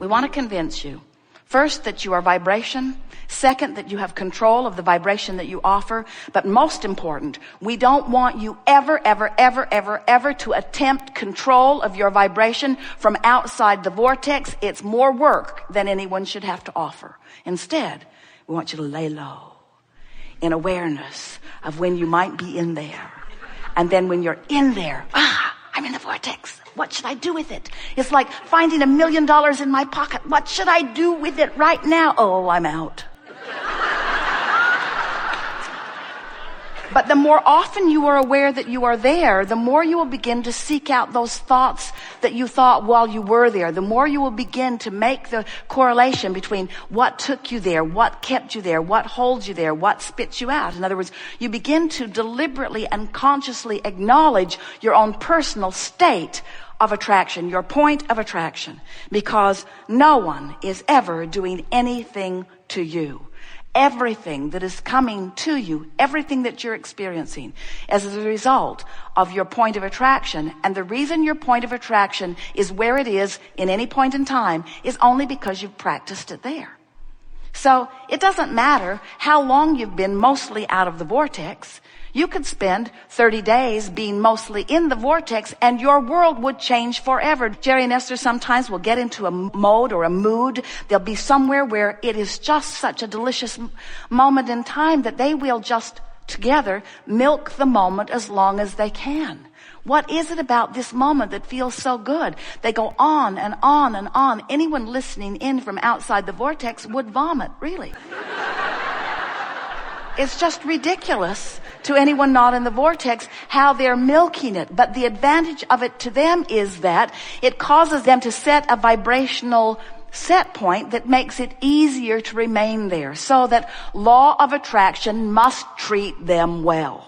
We want to convince you, first, that you are vibration. Second, that you have control of the vibration that you offer. But most important, we don't want you ever to attempt control of your vibration from outside the vortex. It's more work than anyone should have to offer. Instead, we want you to lay low in awareness of when you might be in there. And then when you're in there, I'm in the vortex. What should I do with it? It's like finding $1 million in my pocket. What should I do with it right now? Oh, I'm out. But the more often you are aware that you are there, the more you will begin to seek out those thoughts that you thought while you were there. The more you will begin to make the correlation between what took you there, what kept you there, what holds you there, what spits you out. In other words, you begin to deliberately and consciously acknowledge your own personal state of attraction, your point of attraction, because no one is ever doing anything to you. Everything that is coming to you, everything that you're experiencing as a result of your point of attraction. And the reason your point of attraction is where it is in any point in time is only because you've practiced it there. So it doesn't matter how long you've been mostly out of the vortex. You could spend 30 days being mostly in the vortex and your world would change forever. Jerry and Esther sometimes will get into a mode or a mood. They'll be somewhere where it is just such a delicious moment in time that they will just together milk the moment as long as they can. What is it about this moment that feels so good? They go on and on and on. Anyone listening in from outside the vortex would vomit, really. It's just ridiculous to anyone not in the vortex how they're milking it. But the advantage of it to them is that it causes them to set a vibrational set point that makes it easier to remain there, so that law of attraction must treat them well.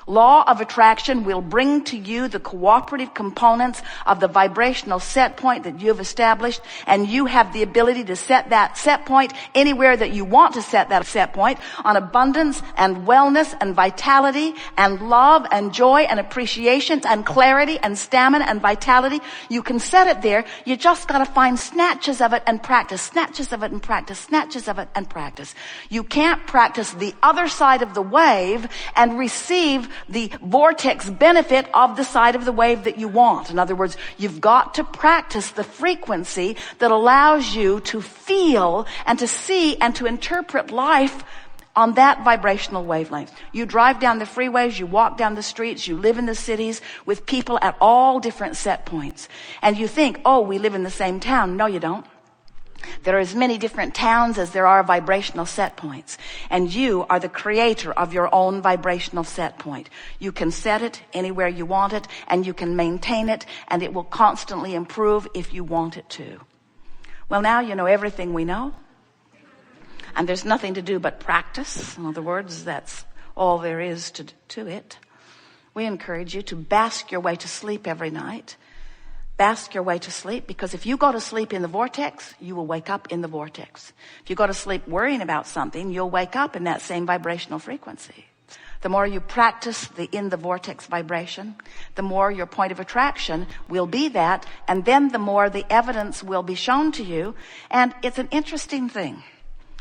Law of attraction will bring to you the cooperative components of the vibrational set point that you've established, and you have the ability to set that set point anywhere that you want to set that set point, on abundance and wellness and vitality and love and joy and appreciation and clarity and stamina and vitality. You can set it there. You just got to find snatches of it and practice, snatches of it and practice, snatches of it and practice. You can't practice the other side of the wave and receive the vortex benefit of the side of the wave that you want. In other words, you've got to practice the frequency that allows you to feel and to see and to interpret life on that vibrational wavelength. You drive down the freeways, you walk down the streets, you live in the cities with people at all different set points. And you think, oh, we live in the same town. No, you don't. There are as many different towns as there are vibrational set points. And you are the creator of your own vibrational set point. You can set it anywhere you want it, and you can maintain it, and it will constantly improve if you want it to. Well, now you know everything we know. And there's nothing to do but practice. In other words, that's all there is to it. We encourage you to bask your way to sleep every night. Bask your way to sleep, because if you go to sleep in the vortex, you will wake up in the vortex. If you go to sleep worrying about something, you'll wake up in that same vibrational frequency. The more you practice the in the vortex vibration, the more your point of attraction will be that, and then the more the evidence will be shown to you. And it's an interesting thing,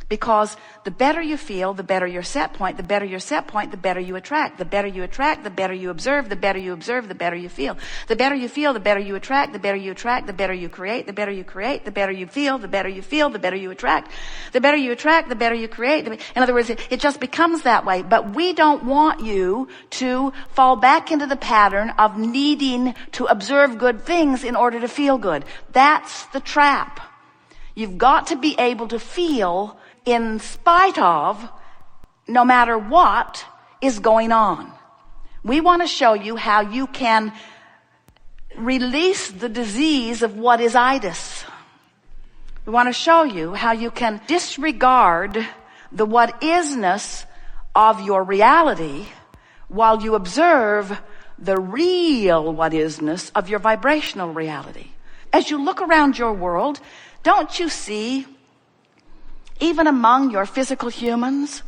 because the better you feel, the better your set point, the better your set point, the better you attract. The better you attract, the better you observe, the better you observe, the better you feel. The better you feel, the better you attract, the better you attract, the better you create, the better you create, the better you feel, the better you feel, the better you attract. The better you attract, the better you create. In other words, it just becomes that way. But we don't want you to fall back into the pattern of needing to observe good things in order to feel good. That's the trap. You've got to be able to feel in spite of, no matter what is going on. We want to show you how you can release the disease of what is itis. We want to show you how you can disregard the what isness of your reality while you observe the real what isness of your vibrational reality. As you look around your world, don't you see, even among your physical humans,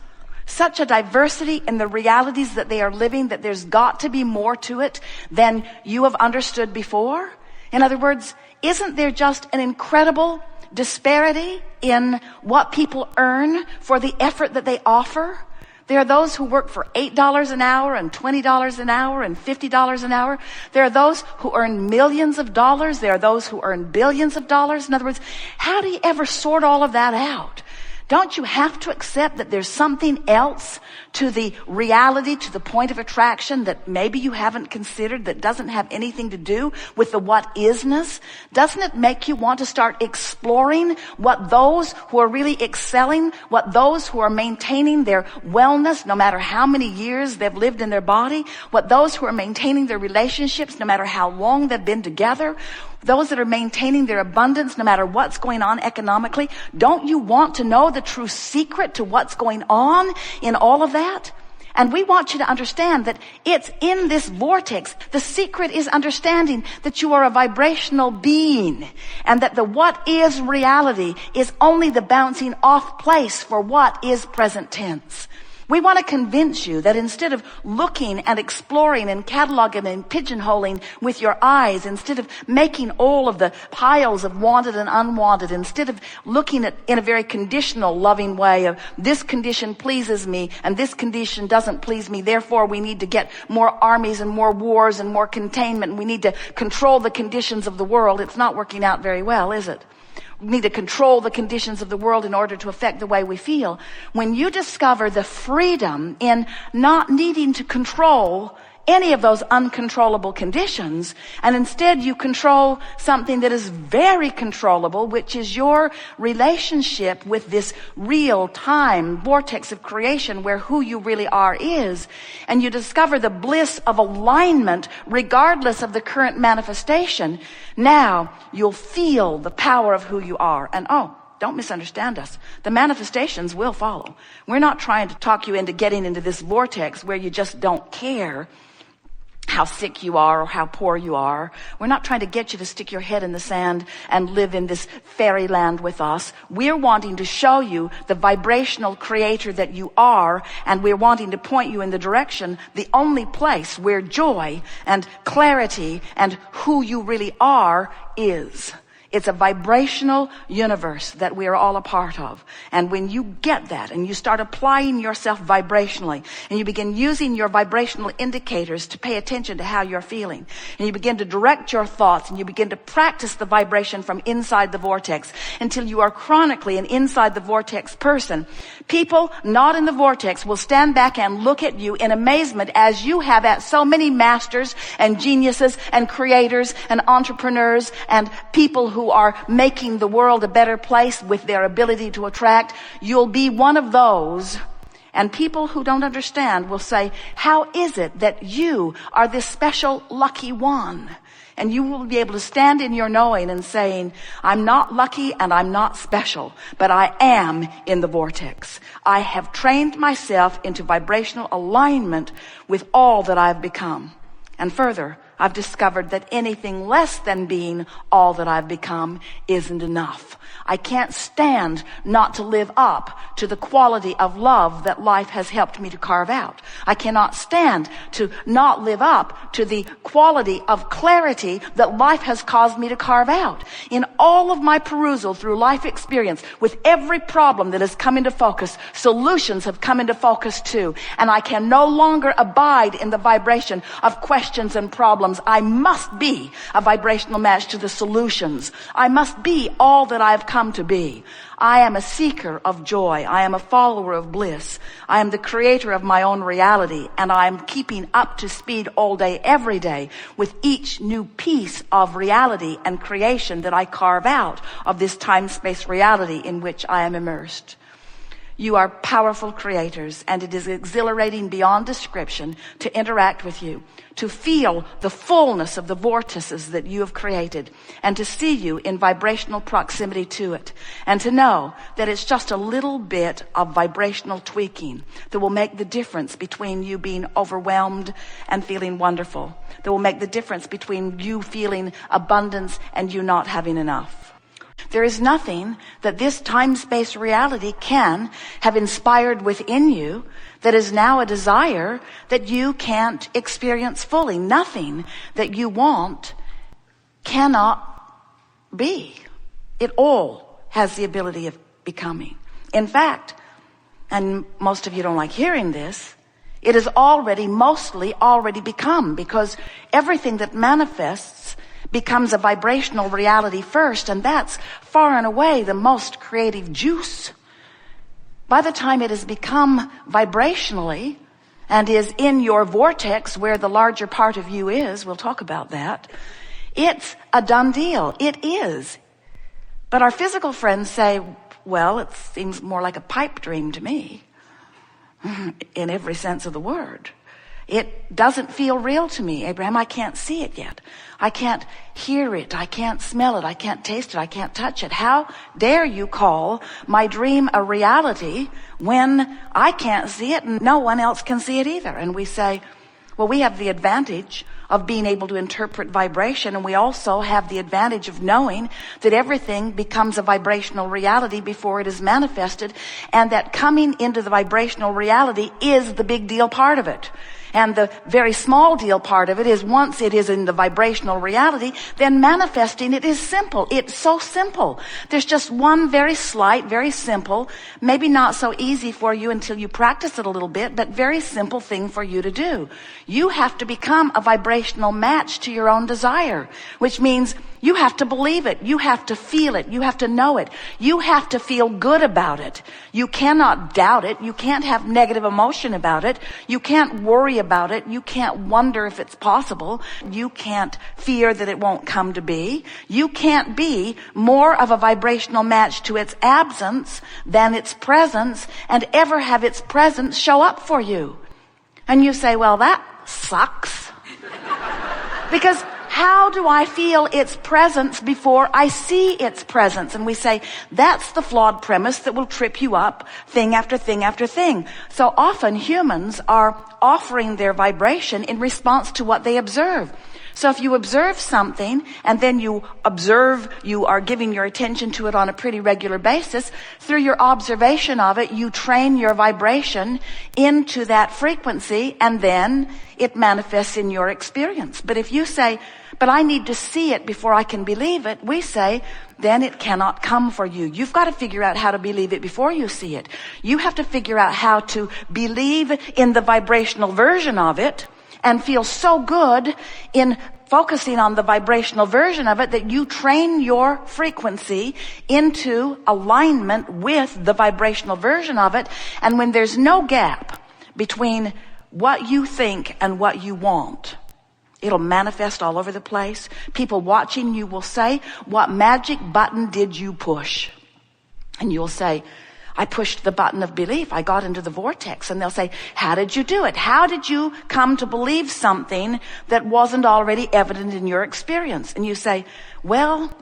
such a diversity in the realities that they are living, that there's got to be more to it than you have understood before? In other words, isn't there just an incredible disparity in what people earn for the effort that they offer? There are those who work for $8 an hour and $20 an hour and $50 an hour. There are those who earn millions of dollars. There are those who earn billions of dollars. In other words, how do you ever sort all of that out? Don't you have to accept that there's something else to the reality, to the point of attraction that maybe you haven't considered, that doesn't have anything to do with the what isness? Doesn't it make you want to start exploring what those who are really excelling, what those who are maintaining their wellness, no matter how many years they've lived in their body, what those who are maintaining their relationships, no matter how long they've been together, those that are maintaining their abundance no matter what's going on economically, don't you want to know the true secret to what's going on in all of that? And we want you to understand that it's in this vortex. The secret is understanding that you are a vibrational being and that the what is reality is only the bouncing off place for what is present tense. We want to convince you that instead of looking and exploring and cataloging and pigeonholing with your eyes, instead of making all of the piles of wanted and unwanted, instead of looking at in a very conditional, loving way of this condition pleases me and this condition doesn't please me, therefore we need to get more armies and more wars and more containment, and we need to control the conditions of the world. It's not working out very well, is it? We need to control the conditions of the world in order to affect the way we feel. When you discover the freedom in not needing to control any of those uncontrollable conditions, and instead you control something that is very controllable, which is your relationship with this real time vortex of creation where who you really are is, and you discover the bliss of alignment regardless of the current manifestation, now you'll feel the power of who you are. And don't misunderstand us. The manifestations will follow. We're not trying to talk you into getting into this vortex where you just don't care how sick you are or how poor you are. We're not trying to get you to stick your head in the sand and live in this fairyland with us. We're wanting to show you the vibrational creator that you are, and we're wanting to point you in the direction, the only place where joy and clarity and who you really are is. It's a vibrational universe that we are all a part of. And when you get that and you start applying yourself vibrationally and you begin using your vibrational indicators to pay attention to how you're feeling, and you begin to direct your thoughts and you begin to practice the vibration from inside the vortex until you are chronically an inside the vortex person, people not in the vortex will stand back and look at you in amazement as you have at so many masters and geniuses and creators and entrepreneurs and people who are making the world a better place with their ability to attract. You'll be one of those. And people who don't understand will say, how is it that you are this special lucky one? And you will be able to stand in your knowing and saying, I'm not lucky and I'm not special, but I am in the vortex. I have trained myself into vibrational alignment with all that I've become. And further, I've discovered that anything less than being all that I've become isn't enough. I can't stand not to live up to the quality of love that life has helped me to carve out. I cannot stand to not live up to the quality of clarity that life has caused me to carve out. In all of my perusal through life experience, with every problem that has come into focus, solutions have come into focus too. And I can no longer abide in the vibration of questions and problems. I must be a vibrational match to the solutions. I must be all that I've come to be. I am a seeker of joy. I am a follower of bliss. I am the creator of my own reality, and I am keeping up to speed all day, every day, with each new piece of reality and creation that I carve out of this time-space reality in which I am immersed. You are powerful creators, and it is exhilarating beyond description to interact with you, to feel the fullness of the vortices that you have created, and to see you in vibrational proximity to it, and to know that it's just a little bit of vibrational tweaking that will make the difference between you being overwhelmed and feeling wonderful, that will make the difference between you feeling abundance and you not having enough. There is nothing that this time-space reality can have inspired within you that is now a desire that you can't experience fully. Nothing that you want cannot be. It all has the ability of becoming. In fact, and most of you don't like hearing this, it is mostly already become, because everything that manifests becomes a vibrational reality first, and that's far and away the most creative juice. By the time it has become vibrationally and is in your vortex where the larger part of you is, we'll talk about that, it's a done deal. It is. But our physical friends say, well, it seems more like a pipe dream to me, in every sense of the word. It doesn't feel real to me, Abraham. I can't see it yet. I can't hear it. I can't smell it. I can't taste it. I can't touch it. How dare you call my dream a reality when I can't see it and no one else can see it either? And we say, well, we have the advantage of being able to interpret vibration, and we also have the advantage of knowing that everything becomes a vibrational reality before it is manifested, and that coming into the vibrational reality is the big deal part of it. And the very small deal part of it is, once it is in the vibrational reality, then manifesting it is simple. It's so simple. There's just one very slight, very simple, maybe not so easy for you until you practice it a little bit, but very simple thing for you to do. You have to become a vibrational match to your own desire, which means you have to believe it. You have to feel it. You have to know it. You have to feel good about it. You cannot doubt it. You can't have negative emotion about it. You can't worry about it. You can't wonder if it's possible. You can't fear that it won't come to be. You can't be more of a vibrational match to its absence than its presence, and ever have its presence show up for you. And you say, well, that sucks. Because how do I feel its presence before I see its presence? And we say, that's the flawed premise that will trip you up thing after thing after thing. So often humans are offering their vibration in response to what they observe. So if you observe something and then you are giving your attention to it on a pretty regular basis, through your observation of it, you train your vibration into that frequency, and then it manifests in your experience. But if you say, but I need to see it before I can believe it, we say, then it cannot come for you. You've got to figure out how to believe it before you see it. You have to figure out how to believe in the vibrational version of it, and feel so good in focusing on the vibrational version of it that you train your frequency into alignment with the vibrational version of it. And when there's no gap between what you think and what you want, it'll manifest all over the place. People watching you will say, what magic button did you push? And you'll say, I pushed the button of belief. I got into the vortex. And they'll say, how did you do it? How did you come to believe something that wasn't already evident in your experience? And you say, well,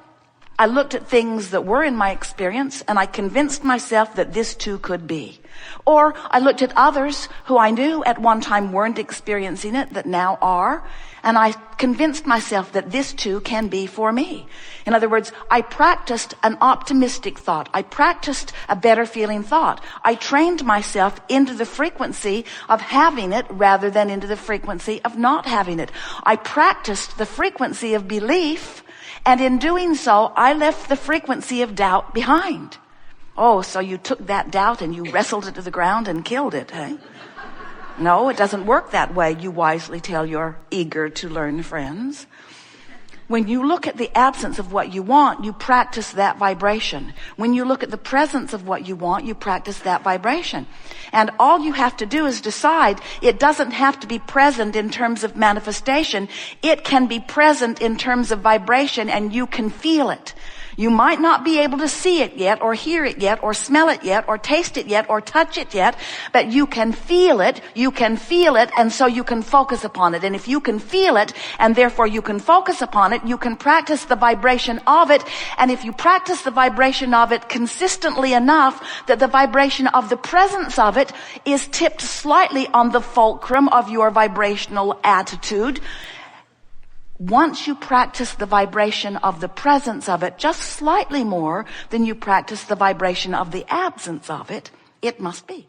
I looked at things that were in my experience and I convinced myself that this too could be. Or I looked at others who I knew at one time weren't experiencing it that now are, and I convinced myself that this too can be for me. In other words, I practiced an optimistic thought. I practiced a better feeling thought. I trained myself into the frequency of having it rather than into the frequency of not having it. I practiced the frequency of belief, and in doing so, I left the frequency of doubt behind. Oh, so you took that doubt and you wrestled it to the ground and killed it, eh? No, it doesn't work that way, you wisely tell your eager to learn friends. When you look at the absence of what you want, you practice that vibration. When you look at the presence of what you want, you practice that vibration. And all you have to do is decide it doesn't have to be present in terms of manifestation. It can be present in terms of vibration, and you can feel it. You might not be able to see it yet, or hear it yet, or smell it yet, or taste it yet, or touch it yet, but you can feel it, and so you can focus upon it. And if you can feel it, and therefore you can focus upon it, you can practice the vibration of it. And if you practice the vibration of it consistently enough that the vibration of the presence of it is tipped slightly on the fulcrum of your vibrational attitude, once you practice the vibration of the presence of it just slightly more than you practice the vibration of the absence of it, it must be.